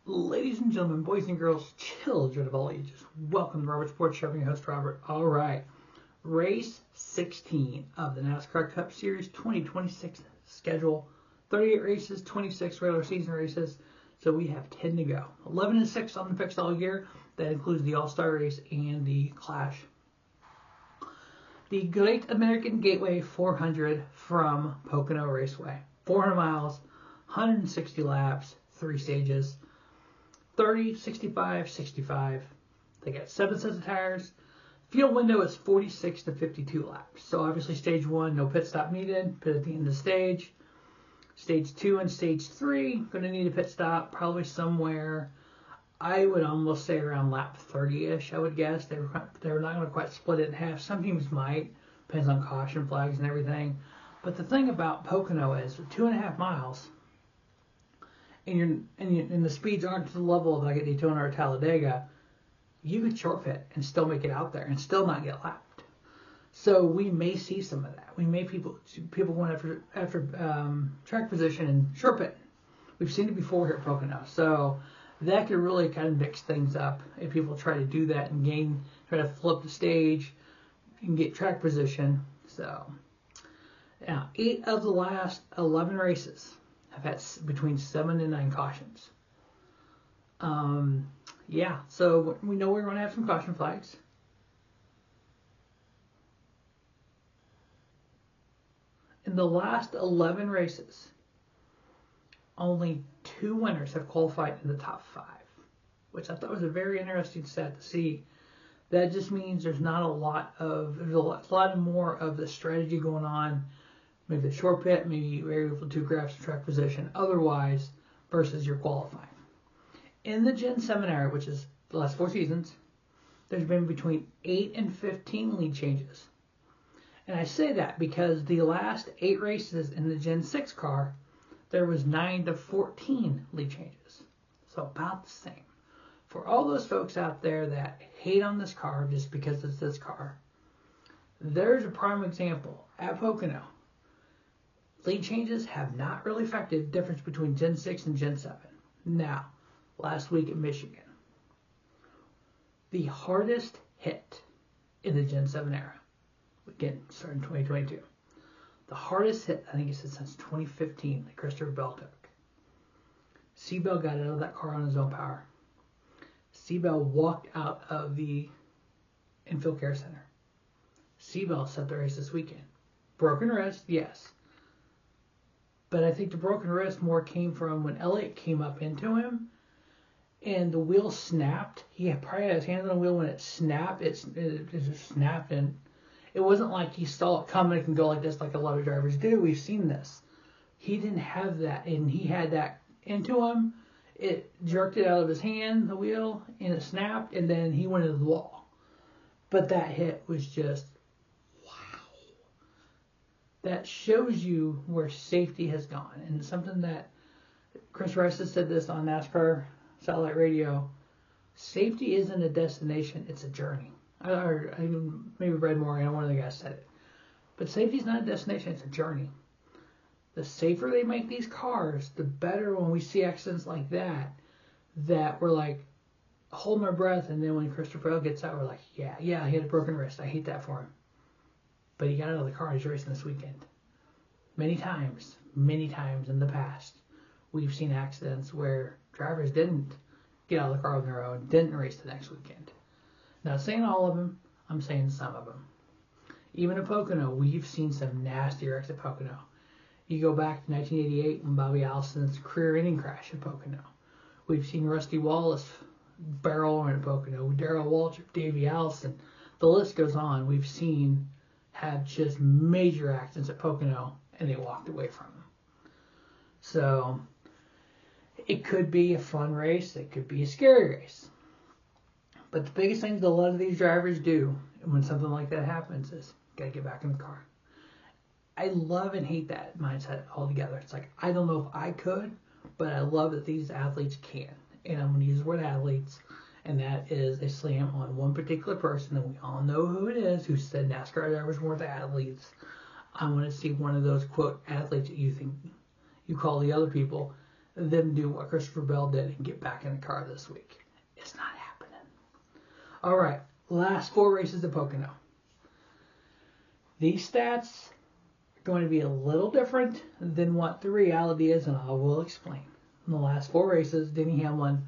Ladies and gentlemen, boys and girls, children of all ages, welcome to Robert Sports Show. I'm your host, Robert. All right, race 16 of the NASCAR Cup Series 2026 schedule. 38 races, 26 regular season races, so we have 10 to go. 11 and 6 on the fixed all year. That includes the All-Star race and the Clash. The Great American Gateway 400 from Pocono Raceway. 400 miles, 160 laps, 3 stages. 30, 65, 65. They got 7 sets of tires. Field window is 46 to 52 laps. So obviously stage 1, no pit stop needed. Pit at the end of the stage. Stage 2 and stage 3, going to need a pit stop probably somewhere, I would almost say around lap 30-ish, I would guess. They were not going to quite split it in half. Some teams might. Depends on caution flags and everything. But the thing about Pocono is 2.5 miles, and the speeds aren't to the level of like at Daytona or Talladega, you could short pit and still make it out there and still not get lapped. So we may see some of that. We may people going after track position and short pit. We've seen it before here at Pocono. So that could really kind of mix things up if people try to do that and try to flip the stage and get track position. So now 8 of the last 11 races have had between 7 and 9 cautions. Yeah, so we know we're going to have some caution flags. In the last 11 races, only 2 winners have qualified in the top 5, which I thought was a very interesting stat to see. That just means there's a lot more of the strategy going on. Maybe the short pit, maybe you're able to grab some track position otherwise versus your qualifying. In the Gen 7 era, which is the last 4 seasons, there's been between 8 and 15 lead changes. And I say that because the last 8 races in the Gen 6 car, there was 9 to 14 lead changes. So about the same. For all those folks out there that hate on this car just because it's this car, there's a prime example at Pocono. Lead changes have not really affected the difference between Gen 6 and Gen 7. Now, last week in Michigan, the hardest hit in the Gen 7 era, again, starting 2022, the hardest hit, I think it's since 2015, that Christopher Bell took. Seabell got out of that car on his own power. Seabell walked out of the infield care center. Seabell set the race this weekend. Broken wrist, yes. But I think the broken wrist more came from when Elliott came up into him and the wheel snapped. He probably had his hand on the wheel when it snapped. It just snapped, and it wasn't like he saw it coming and go like this like a lot of drivers do. We've seen this. He didn't have that, and he had that into him. It jerked it out of his hand, the wheel, and it snapped, and then he went into the wall. But that hit was just that shows you where safety has gone. And something that Chris Rice has said this on NASCAR Satellite Radio, safety isn't a destination, it's a journey. I maybe read more, one of the guys said it. But safety is not a destination, it's a journey. The safer they make these cars, the better when we see accidents like that we're like holding our breath, and then when Christopher Bell gets out, we're like, yeah, he had a broken wrist. I hate that for him. But he got out of the car and he's racing this weekend. Many times in the past, we've seen accidents where drivers didn't get out of the car on their own, didn't race the next weekend. Not saying all of them, I'm saying some of them. Even at Pocono, we've seen some nasty wrecks at Pocono. You go back to 1988 when Bobby Allison's career-ending crash at Pocono. We've seen Rusty Wallace barrel in Pocono, Darrell Waltrip, Davey Allison. The list goes on. We've seen have just major accidents at Pocono, and they walked away from them. So it could be a fun race. It could be a scary race. But the biggest thing that a lot of these drivers do when something like that happens is got to get back in the car. I love and hate that mindset altogether. It's like, I don't know if I could, but I love that these athletes can. And I'm going to use the word athletes, and that is a slam on one particular person, and we all know who it is, who said NASCAR drivers weren't athletes. I want to see one of those, quote, athletes that you think you call the other people them do what Christopher Bell did and get back in the car this week. It's not happening. All right, last 4 races at Pocono. These stats are going to be a little different than what the reality is, and I will explain. In the last 4 races, Denny Hamlin,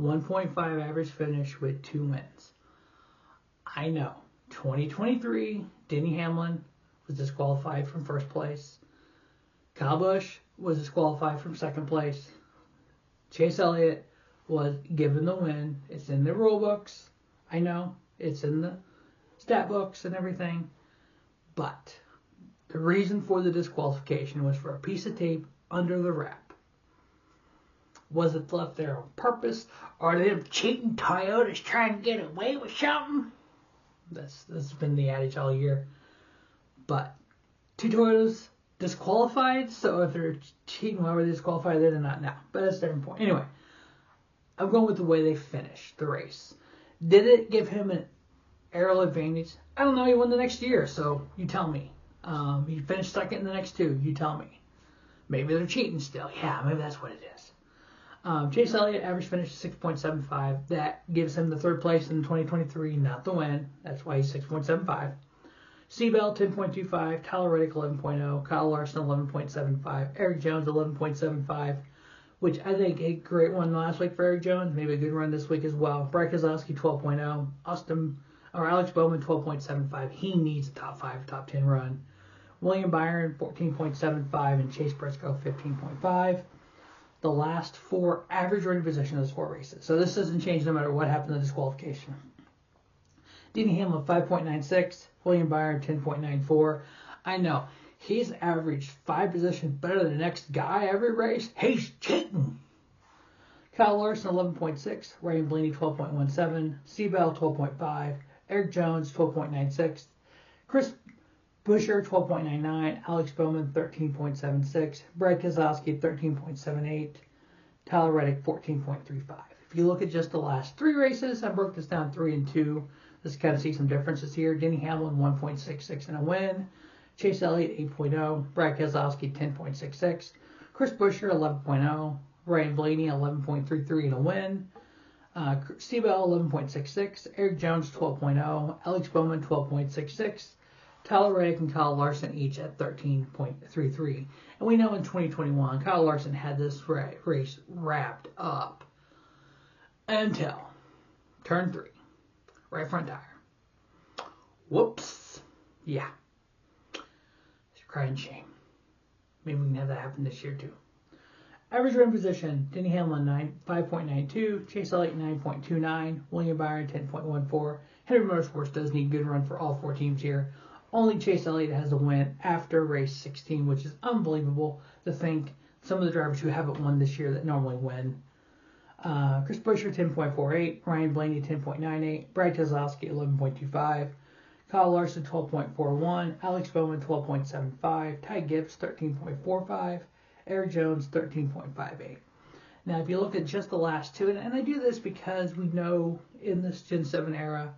1.5 average finish with 2 wins. I know, 2023, Denny Hamlin was disqualified from first place. Kyle Busch was disqualified from second place. Chase Elliott was given the win. It's in the rule books. I know, it's in the stat books and everything. But the reason for the disqualification was for a piece of tape under the wrap. Was it left there on purpose? Are them cheating Toyotas trying to get away with something? That's been the adage all year. But 2 Toyotas disqualified, so if they're cheating while they're disqualified, they're not now. But that's a different point. Anyway, I'm going with the way they finished the race. Did it give him an aerial advantage? I don't know. He won the next year, so you tell me. He finished second in the next 2. You tell me. Maybe they're cheating still. Yeah, maybe that's what it is. Chase Elliott average finish 6.75. That gives him the 3rd place in 2023, not the win. That's why he's 6.75. Seabell 10.25. Tyler Reddick 11.0. Kyle Larson 11.75. Eric Jones 11.75. Which I think a great one last week for Eric Jones. Maybe a good run this week as well. Brad Keselowski 12.0. Alex Bowman 12.75. He needs a top 5, top 10 run. William Byron 14.75 and Chase Briscoe 15.5. The last 4 average running position of those 4 races. So this doesn't change no matter what happened in the disqualification. Denny Hamlin 5.96. William Byron 10.94. I know he's averaged 5 positions better than the next guy every race. He's cheating. Kyle Larson 11.6. Ryan Blaney 12.17. Seabell 12.5. Eric Jones 12.96. Chris Buescher 12.99. Alex Bowman 13.76. Brad Keselowski 13.78. Tyler Reddick 14.35. If you look at just the last 3 races, I broke this down 3 and 2. Let's kind of see some differences here. Denny Hamlin 1.66 and a win. Chase Elliott 8.0. Brad Keselowski 10.66. Chris Buescher 11.0. Ryan Blaney 11.33 and a win. Seabell 11.66. Eric Jones 12.0. Alex Bowman 12.66. Tyler Reddick and Kyle Larson each at 13.33. And we know in 2021, Kyle Larson had this race wrapped up until turn 3. Right front tire. Whoops. Yeah. It's a crying shame. Maybe we can have that happen this year too. Average run position, Denny Hamlin 5.92, Chase Elliott 9.29, William Byron 10.14. Henry Motorsports does need good run for all 4 teams here. Only Chase Elliott has a win after race 16, which is unbelievable to think some of the drivers who haven't won this year that normally win. Chris Buescher 10.48, Ryan Blaney 10.98, Brad Keselowski 11.25, Kyle Larson 12.41, Alex Bowman 12.75, Ty Gibbs 13.45, Eric Jones 13.58. Now, if you look at just the last 2, and I do this because we know in this Gen 7 era,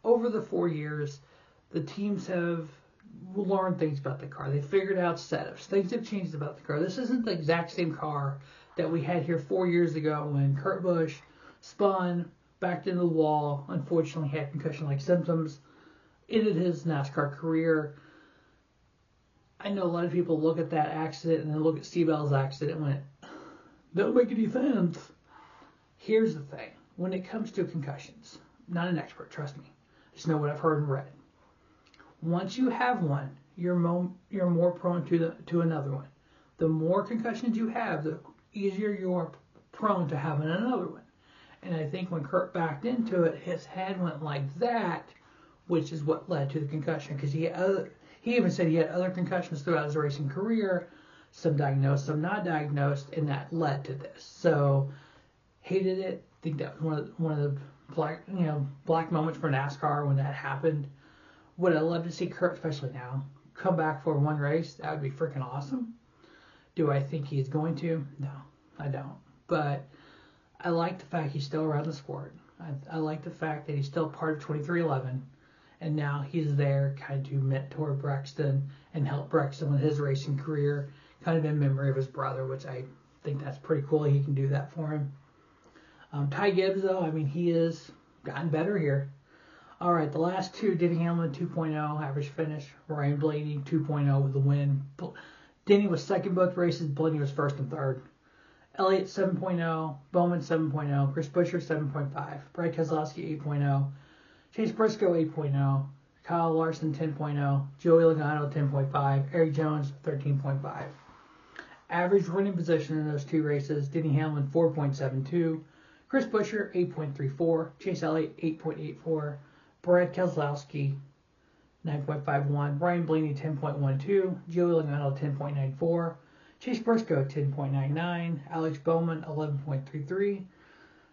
over the 4 years, the teams have learned things about the car. They figured out setups. Things have changed about the car. This isn't the exact same car that we had here 4 years ago when Kurt Busch spun, backed into the wall, unfortunately had concussion-like symptoms, ended his NASCAR career. I know a lot of people look at that accident and then look at Seabell's accident and went, don't make any sense. Here's the thing. When it comes to concussions, I'm not an expert, trust me. I just know what I've heard and read. Once you have one, you're more prone to another one. The more concussions you have, the easier you're prone to having another one. And I think when Kurt backed into it, his head went like that, which is what led to the concussion. Because he even said he had other concussions throughout his racing career, some diagnosed, some not diagnosed, and that led to this. So, hated it. I think that was one of the black moments for NASCAR when that happened. Would I love to see Kurt, especially now, come back for one race? That would be freaking awesome. Do I think he's going to? No, I don't. But I like the fact he's still around the sport. I like the fact that he's still part of 2311, and now he's there kind of to mentor Braxton and help Braxton with his racing career, kind of in memory of his brother, which I think that's pretty cool. He can do that for him. Ty Gibbs, though, I mean, he has gotten better here. All right, the last two, Denny Hamlin 2.0, average finish. Ryan Blaney 2.0 with the win. Denny was second both races. Blaney was first and third. Elliott 7.0, Bowman 7.0, Chris Buescher 7.5, Brad Keselowski 8.0, Chase Briscoe 8.0, Kyle Larson 10.0, Joey Logano 10.5, Eric Jones 13.5. Average winning position in those two races, Denny Hamlin 4.72, Chris Buescher 8.34, Chase Elliott 8.84, Brad Keselowski 9.51, Ryan Blaney 10.12, Joey Logano 10.94, Chase Briscoe 10.99, Alex Bowman 11.33,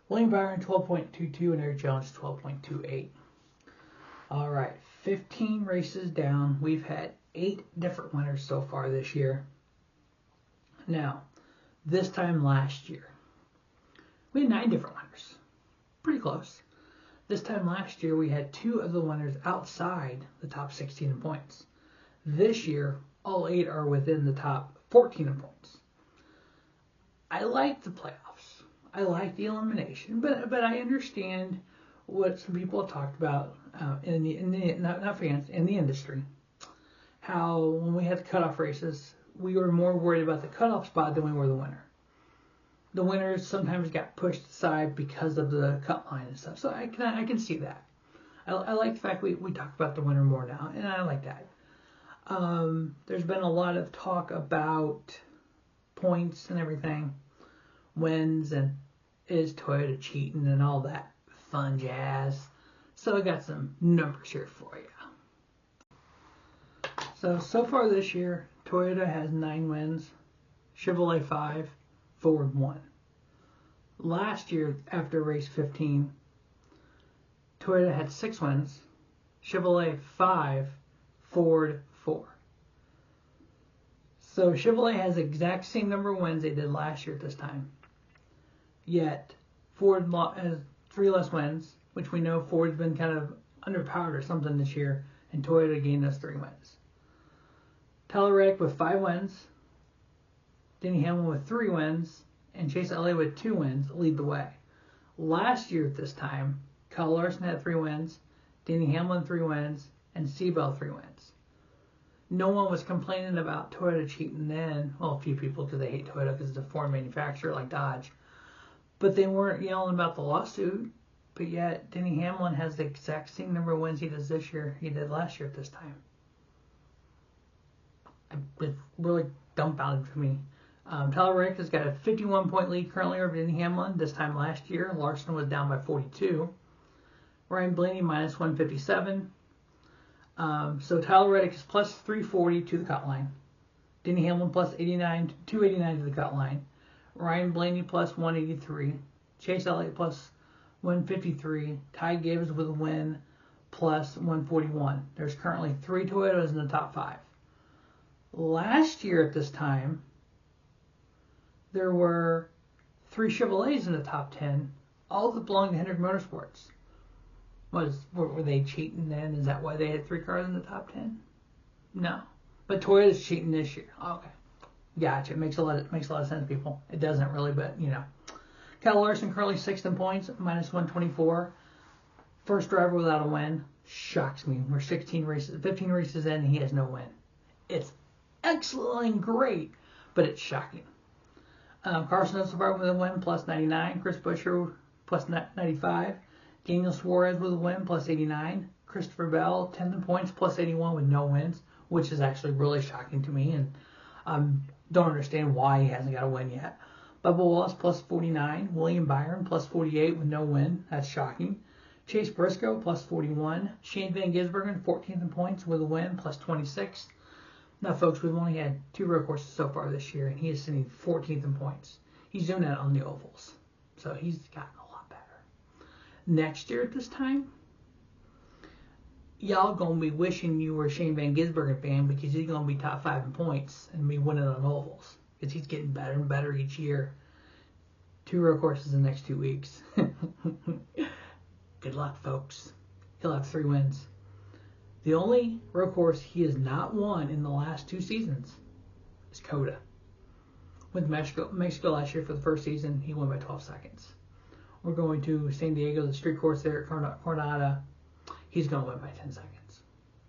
William Byron 12.22, and Eric Jones 12.28. All right, 15 races down. We've had 8 different winners so far this year. Now, this time last year, we had 9 different winners. Pretty close. This time last year, we had 2 of the winners outside the top 16 in points. This year, all 8 are within the top 14 in points. I like the playoffs. I like the elimination, but I understand what some people have talked about in the not fans, in the industry. How when we had the cutoff races, we were more worried about the cutoff spot than we were the winner. The winners sometimes got pushed aside because of the cut line and stuff. So I can see that. I like the fact we talk about the winner more now, and I like that. There's been a lot of talk about points and everything, wins, and is Toyota cheating and all that fun jazz. So I got some numbers here for you. So far this year, Toyota has 9 wins, Chevrolet 5, Ford 1. Last year, after race 15, Toyota had 6 wins, Chevrolet 5, Ford 4. So Chevrolet has the exact same number of wins they did last year at this time. Yet Ford has 3 less wins, which we know Ford's been kind of underpowered or something this year, and Toyota gained us 3 wins. Tyler Reddick with 5 wins, Denny Hamlin with 3 wins, and Chase Elliott with 2 wins lead the way. Last year at this time, Kyle Larson had 3 wins, Denny Hamlin 3 wins, and Seabell 3 wins. No one was complaining about Toyota cheating then. Well, a few people because they hate Toyota because it's a foreign manufacturer like Dodge. But they weren't yelling about the lawsuit. But yet, Denny Hamlin has the exact same number of wins he does this year he did last year at this time. It's really dumbfounded for me. Tyler Reddick has got a 51-point lead currently over Denny Hamlin. This time last year, Larson was down by 42. Ryan Blaney minus 157. So Tyler Reddick is plus 340 to the cut line. Denny Hamlin plus 289 to the cut line. Ryan Blaney plus 183. Chase Elliott plus 153. Ty Gibbs with a win plus 141. There's currently 3 Toyotas in the top 5. Last year at this time, there were 3 Chevrolets in the top 10, all that belonged to Hendrick Motorsports. Were they cheating then? Is that why they had 3 cars in the top 10? No. But Toyota's cheating this year. Okay. Gotcha. It makes a lot of sense, people. It doesn't really, but you know. Kyle Larson currently 6th in points, minus 124. First driver without a win. Shocks me. We're 15 races in, and he has no win. It's excellent and great, but it's shocking. Carson Escobar with a win, plus 99. Chris Buescher, plus 95. Daniel Suarez with a win, plus 89. Christopher Bell, 10th in points, plus 81 with no wins, which is actually really shocking to me, and don't understand why he hasn't got a win yet. Bubba Wallace, plus 49. William Byron, plus 48 with no win. That's shocking. Chase Briscoe, plus 41. Shane Van Gisbergen, 14th in points with a win, plus 26. Now, folks, we've only had 2 road courses so far this year, and he is sitting 14th in points. He's doing that on the ovals, so he's gotten a lot better. Next year at this time, y'all going to be wishing you were a Shane Van Gisbergen fan because he's going to be top 5 in points and be winning on ovals because he's getting better and better each year. 2 road courses in the next 2 weeks. Good luck, folks. He'll have 3 wins. The only road course he has not won in the last 2 seasons is COTA. With Mexico last year for the first season, he won by 12 seconds. We're going to San Diego, the street course there at Coronado. He's going to win by 10 seconds.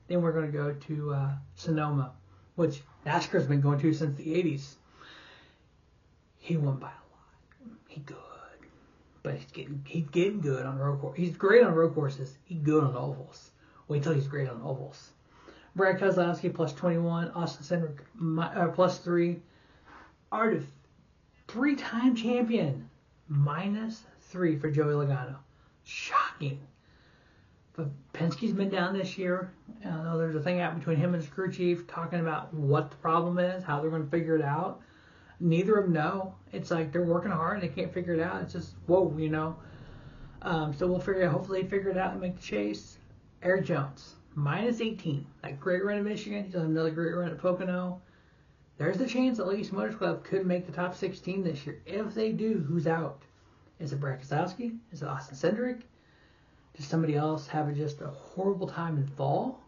Then we're going to go to Sonoma, which NASCAR's been going to since the 80s. He won by a lot. He's good. But he's getting good on road courses. He's great on road courses. He's good on ovals. Wait till he's great on ovals. Brad Keselowski plus 21. Austin Cindric plus 3. Art of 3-time champion minus 3 for Joey Logano. Shocking. But Penske's been down this year. I know there's a thing out between him and his crew chief talking about what the problem is, how they're going to figure it out. Neither of them know. It's like they're working hard and they can't figure it out. It's just, whoa, you know. So we'll hopefully figure it out and make the chase. Eric Jones, minus 18. That great run in Michigan. He's on another great run at Pocono. There's the chance that Ladies Motors Club could make the top 16 this year. If they do, who's out? Is it Brad Keselowski? Is it Austin Cindric? Does somebody else have just a horrible time in fall?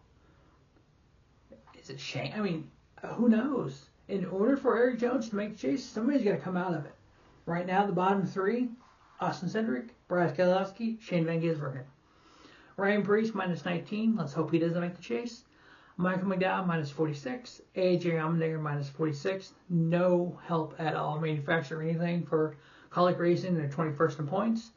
Is it Shane? I mean, who knows? In order for Eric Jones to make the chase, somebody's got to come out of it. Right now, the bottom 3, Austin Cindric, Brad Keselowski, Shane Van Gisbergen. Ryan Preece, minus 19. Let's hope he doesn't make the chase. Michael McDowell, minus 46. AJ Allmendinger, minus 46. No help at all, manufacturer or anything for Colic Racing. They're 21st in points.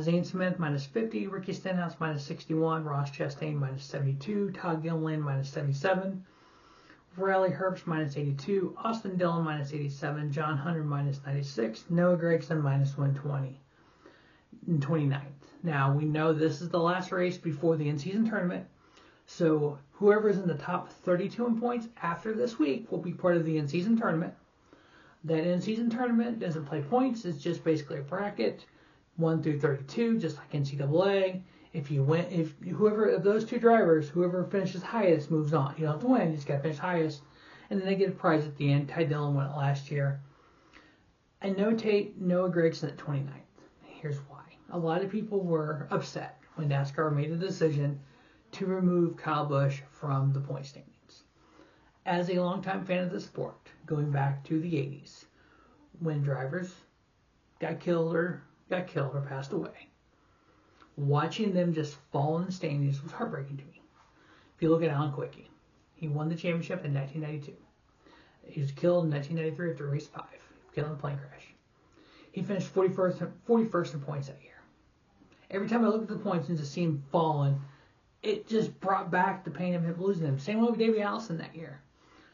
Zane Smith, minus 50. Ricky Stenhouse, minus 61. Ross Chastain, minus 72. Todd Gilliland, minus 77. Riley Herbst, minus 82. Austin Dillon, minus 87. John Hunter, minus 96. Noah Gragson, minus 120. In 29th. Now, we know this is the last race before the in-season tournament. So, whoever's in the top 32 in points after this week will be part of the in-season tournament. That in-season tournament doesn't play points. It's just basically a bracket. 1 through 32, just like NCAA. If whoever of those two drivers, whoever finishes highest moves on. You don't have to win, you just got to finish highest. And then they get a prize at the end. Ty Dillon won it last year. I notate Noah Gragson at 29th. Here's why. A lot of people were upset when NASCAR made the decision to remove Kyle Busch from the point standings. As a longtime fan of the sport, going back to the 80s, when drivers got killed or passed away, watching them just fall in the standings was heartbreaking to me. If you look at Alan Quickie, he won the championship in 1992. He was killed in 1993 after race 5, killed in a plane crash. He finished 41st in points that year. Every time I look at the points and just see him falling, it just brought back the pain of him losing them. Same way with Davey Allison that year.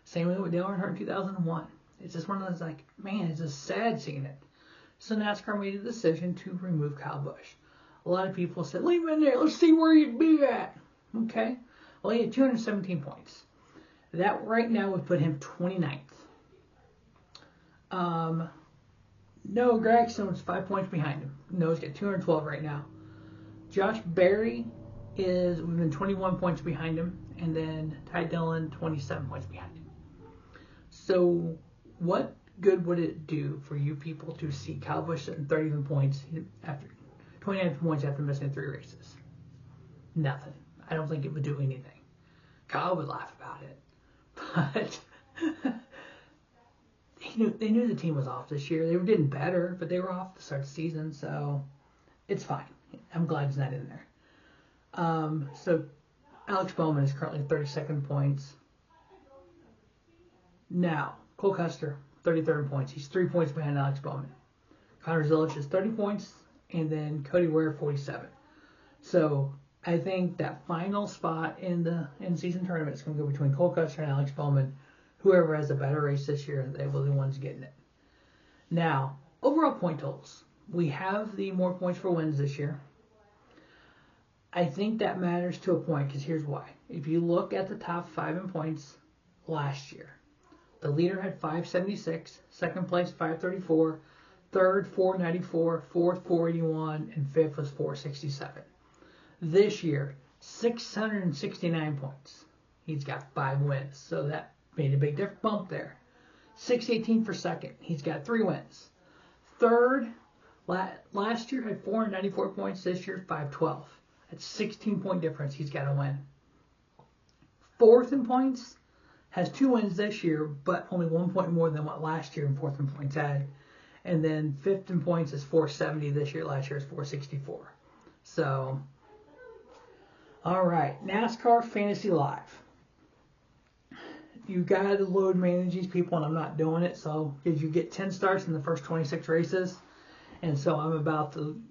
Same way with Dale Earnhardt in 2001. It's just one of those, like, man, it's just sad seeing it. So NASCAR made a decision to remove Kyle Busch. A lot of people said, leave him in there. Let's see where he'd be at. Okay. Well, he had 217 points. That right now would put him 29th. Noah Gragson was 5 points behind him. Noah's got 212 right now. Josh Berry is within 21 points behind him. And then Ty Dillon, 27 points behind him. So what good would it do for you people to see Kyle Busch sitting 30 points after 29 points after missing 3 races? Nothing. I don't think it would do anything. Kyle would laugh about it. But they knew the team was off this year. They were getting better, but they were off to start the season, so it's fine. I'm glad he's not in there. So Alex Bowman is currently 32nd points. Now, Cole Custer, 33rd points. He's 3 points behind Alex Bowman. Connor Zilisch is 30 points, and then Cody Ware, 47. So I think that final spot in the in-season tournament is going to go between Cole Custer and Alex Bowman. Whoever has a better race this year, they will be the ones getting it. Now, overall point totals. We have the more points for wins this year. I think that matters to a point, because here's why. If you look at the top 5 in points last year, the leader had 576, second place 534, third 494, fourth 481, and fifth was 467. This year, 669 points. He's got 5 wins, so that made a big bump there. 618 for second. He's got 3 wins. Third, last year had 494 points. This year, 512. That's 16-point difference. He's got to win. Fourth in points, has 2 wins this year, but only 1 point more than what last year in fourth in points had. And then fifth in points is 470 this year. Last year is 464. So, all right, NASCAR Fantasy Live. You got to load manage these people, and I'm not doing it. So, because you get 10 starts in the first 26 races, and so I'm about to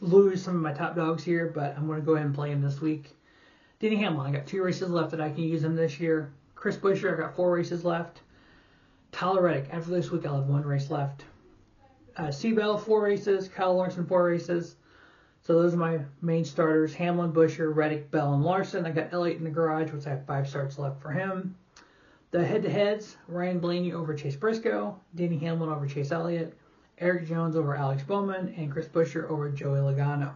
lose some of my top dogs here, but I'm going to go ahead and play them this week. Denny Hamlin, I got 2 races left that I can use him this year. Chris Buescher, I got 4 races left. Tyler Reddick, after this week, I'll have 1 race left. Seabell, 4 races. Kyle Larson, 4 races. So those are my main starters. Hamlin, Buescher, Reddick, Bell, and Larson. I got Elliott in the garage, which I have 5 starts left for him. The head-to-heads, Ryan Blaney over Chase Briscoe. Denny Hamlin over Chase Elliott. Eric Jones over Alex Bowman. And Chris Buescher over Joey Logano.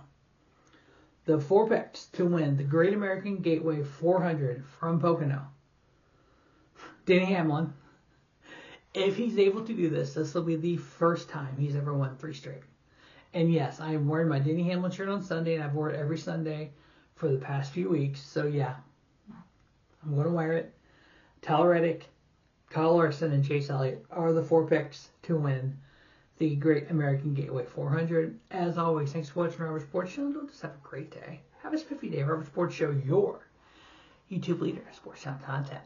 The 4 picks to win the Great American Gateway 400 from Pocono. Denny Hamlin. If he's able to do this, this will be the first time he's ever won 3 straight. And yes, I am wearing my Denny Hamlin shirt on Sunday, and I've worn it every Sunday for the past few weeks. So yeah, I'm going to wear it. Tyler Reddick, Kyle Larson, and Chase Elliott are the 4 picks to win the Great American Gateway 400. As always, thanks for watching Robert Sports Show. Don't just have a great day. Have a spiffy day. Robert Sports Show, your YouTube leader, sports channel content.